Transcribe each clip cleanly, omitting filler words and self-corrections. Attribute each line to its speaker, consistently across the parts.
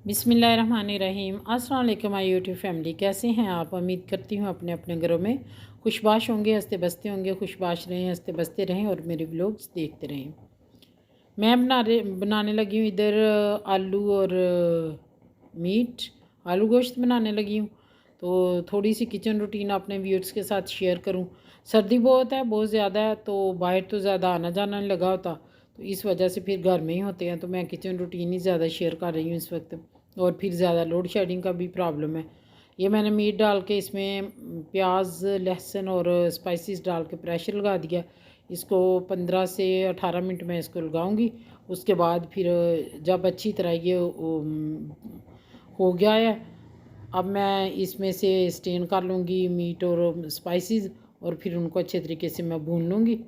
Speaker 1: बिस्मिल्लाहिर्रहमानिर्रहीम। अस्सलाम वालेकुम माय यूट्यूब फैमिली, कैसे हैं आप? उम्मीद करती हूँ अपने अपने घरों में खुशबाश होंगे, हंसते बसते होंगे। खुशबाश रहें, हंसते बसते रहें और मेरे व्लॉग्स देखते रहें। मैं बनाने लगी हूँ इधर आलू और मीट, आलू गोश्त बनाने लगी हूँ। तो थोड़ी सी किचन रूटीन अपने व्यूअर्स के साथ शेयर करूँ। सर्दी बहुत है, बहुत ज़्यादा है, तो बाहर तो ज़्यादा आना जाना नहीं लगा होता, तो इस वजह से फिर घर में ही होते हैं। तो मैं किचन रूटीन ही ज़्यादा शेयर कर रही हूँ इस वक्त। और फिर ज़्यादा लोड शेडिंग का भी प्रॉब्लम है। ये मैंने मीट डाल के इसमें प्याज, लहसुन और स्पाइसेस डाल के प्रेशर लगा दिया। इसको 15 से 18 मिनट में इसको लगाऊंगी। उसके बाद फिर जब अच्छी तरह ये हो गया है, अब मैं इसमें से स्टेन कर लूँगी मीट और स्पाइसेस, और फिर उनको अच्छे तरीके से मैं भून लूँगी।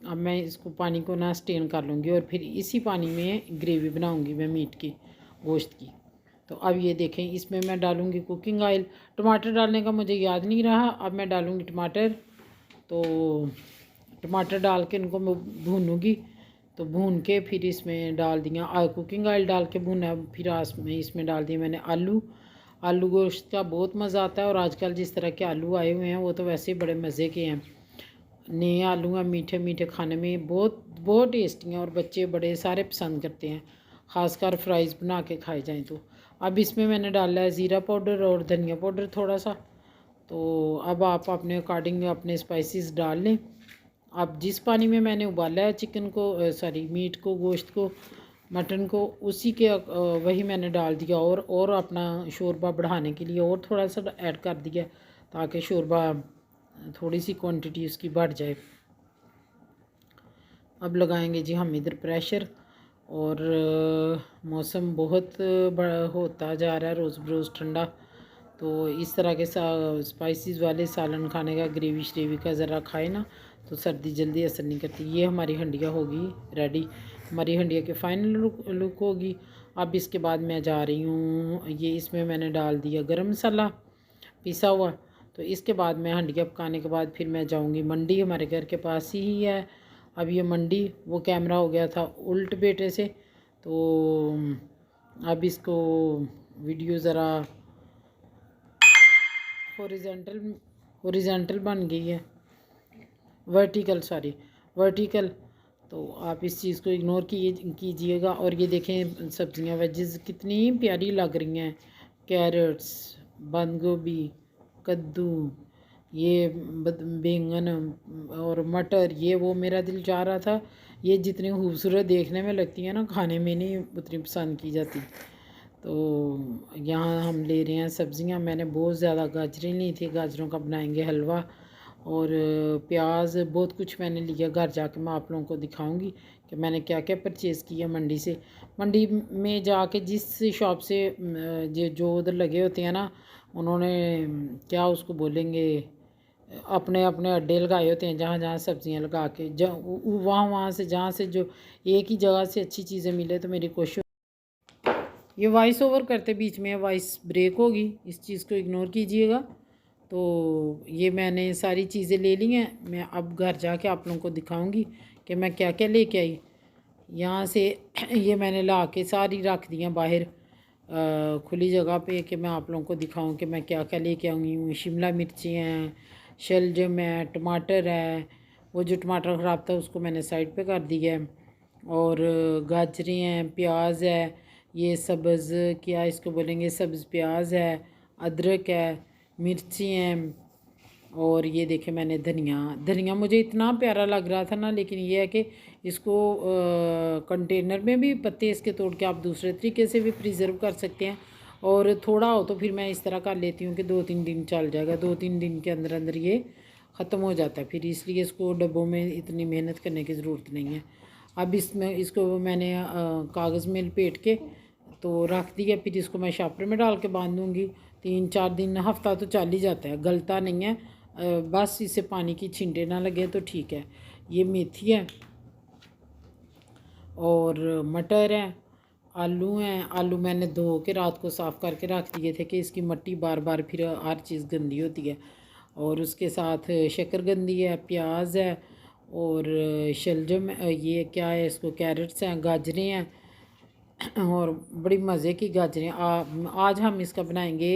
Speaker 1: अब मैं इसको पानी को ना स्टेन कर लूँगी और फिर इसी पानी में ग्रेवी बनाऊँगी मैं मीट की, गोश्त की। तो अब ये देखें, इसमें मैं डालूँगी कुकिंग ऑयल। टमाटर डालने का मुझे याद नहीं रहा, अब मैं डालूँगी टमाटर। तो टमाटर डाल के इनको मैं भूनूँगी। तो भून के फिर इसमें डाल दिया कुकिंग ऑयल डाल के भूना। फिर इसमें डाल दिया मैंने आलू। आलू गोश्त का बहुत मज़ा आता है, और आजकल जिस तरह के आलू आए हुए हैं वो तो वैसे ही बड़े मज़े के हैं। नए आलू हैं, मीठे मीठे, खाने में बहुत बहुत टेस्टी हैं और बच्चे बड़े सारे पसंद करते हैं, ख़ासकर फ्राइज़ बना के खाए जाएँ तो। अब इसमें मैंने डाला है ज़ीरा पाउडर और धनिया पाउडर थोड़ा सा। तो अब आप अपने अकॉर्डिंग अपने स्पाइसेस डाल लें। अब जिस पानी में मैंने उबाला है चिकन को, सॉरी मीट को, गोश्त को, मटन को, उसी के वही मैंने डाल दिया। और अपना शोरबा बढ़ाने के लिए और थोड़ा सा ऐड कर दिया, ताकि शोरबा थोड़ी सी क्वांटिटी उसकी बढ़ जाए। अब लगाएंगे जी हम इधर प्रेशर। और मौसम बहुत बड़ा होता जा रहा है रोज़ बरोज़ ठंडा, तो इस तरह के स्पाइसेस वाले सालन खाने का, ग्रेवी श्रेवी का ज़रा खाए ना, तो सर्दी जल्दी असर नहीं करती। ये हमारी हंडिया होगी रेडी, हमारी हंडिया के फाइनल लुक होगी। अब इसके बाद मैं जा रही हूँ, ये इसमें मैंने डाल दिया गरम मसाला पिसा हुआ। तो इसके बाद मैं हंडिया पकाने के बाद फिर मैं जाऊँगी मंडी, हमारे घर के पास ही है। अब ये मंडी, वो कैमरा हो गया था उल्ट बेटे से, तो अब इसको वीडियो ज़रा हॉरिजेंटल बन गई है, वर्टिकल, सॉरी वर्टिकल। तो आप इस चीज़ को इग्नोर कीजिएगा। और ये देखें सब्ज़ियाँ, वेजेस कितनी प्यारी लग रही हैं। कैरेट्स, बंद गोभी, कद्दू, ये बैंगन और मटर, ये वो मेरा दिल चाह रहा था। ये जितनी खूबसूरत देखने में लगती है ना, खाने में नहीं उतनी पसंद की जाती। तो यहाँ हम ले रहे हैं सब्ज़ियाँ। मैंने बहुत ज़्यादा गाजरें ली थी, गाजरों का बनाएंगे हलवा। और प्याज, बहुत कुछ मैंने लिया। घर जाके मैं आप लोगों को दिखाऊंगी कि मैंने क्या क्या परचेज़ किया मंडी से। मंडी में जाके जिस शॉप से जो उधर लगे होते हैं ना, उन्होंने क्या उसको बोलेंगे, अपने अपने अड्डे लगाए होते हैं, जहाँ जहाँ सब्ज़ियाँ लगा के, वहाँ वहाँ से, जहाँ से जो एक ही जगह से अच्छी चीज़ें मिले, तो मेरी कोशिश। ये वॉइस ओवर करते बीच में वॉइस ब्रेक होगी, इस चीज़ को इग्नोर कीजिएगा। तो ये मैंने सारी चीज़ें ले ली हैं। मैं अब घर जाके आप लोगों को दिखाऊंगी कि मैं क्या क्या लेके आई यहाँ से। ये मैंने ला के सारी रख दी हैं बाहर खुली जगह पे, कि मैं आप लोगों को दिखाऊं कि मैं क्या क्या लेके आई हूँ। शिमला मिर्ची हैं, शलजम है, टमाटर है, वो जो टमाटर ख़राब था उसको मैंने साइड पे कर दिया है, और गाजरें हैं, प्याज है, ये सब्ज़, क्या इसको बोलेंगे, सब्ज़ प्याज है, अदरक है, मिर्ची हैं। और ये देखे मैंने धनिया, धनिया मुझे इतना प्यारा लग रहा था ना, लेकिन ये है कि इसको कंटेनर में भी पत्ते इसके तोड़ के आप दूसरे तरीके से भी प्रिजर्व कर सकते हैं। और थोड़ा हो तो फिर मैं इस तरह कर लेती हूँ कि 2-3 दिन चल जाएगा, 2-3 दिन के अंदर अंदर ये ख़त्म हो जाता है। फिर इसलिए इसको डब्बों में इतनी मेहनत करने की ज़रूरत नहीं है। अब इसमें इसको मैंने कागज़ में लपेट के तो रख दिया। फिर इसको मैं शापर में डाल के बांध दूँगी। 3-4 दिन, हफ्ता तो चल ही जाता है, गलता नहीं है। बस इसे पानी की छींटे ना लगे तो ठीक है। ये मेथी है और मटर है, आलू हैं। आलू मैंने धो के रात को साफ़ करके रख दिए थे कि इसकी मट्टी बार बार फिर हर चीज़ गंदी होती है। और उसके साथ शक्करकंदी है, प्याज है, और शलजम, ये क्या है इसको, कैरेट्स हैं, गाजरें हैं, और बड़ी मज़े की गाजरें। आज हम इसका बनाएंगे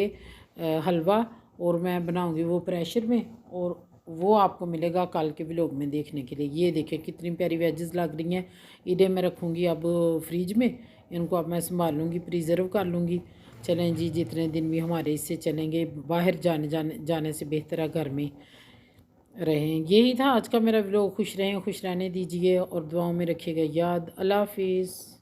Speaker 1: हलवा, और मैं बनाऊंगी वो प्रेशर में, और वो आपको मिलेगा कल के व्लॉग में देखने के लिए। ये देखें कितनी प्यारी वेजेस लग रही हैं। इन्हें मैं रखूँगी अब फ्रिज में, इनको अब मैं संभाल लूँगी, प्रिजर्व कर लूँगी। चलें जी, जितने दिन भी हमारे इससे चलेंगे, बाहर जाने से बेहतर है घर में रहें। यही था आज का मेरा व्लॉग। खुश रहें, खुश रहने दीजिए और दुआओं में रखिएगा याद। अल्लाह हाफिज़।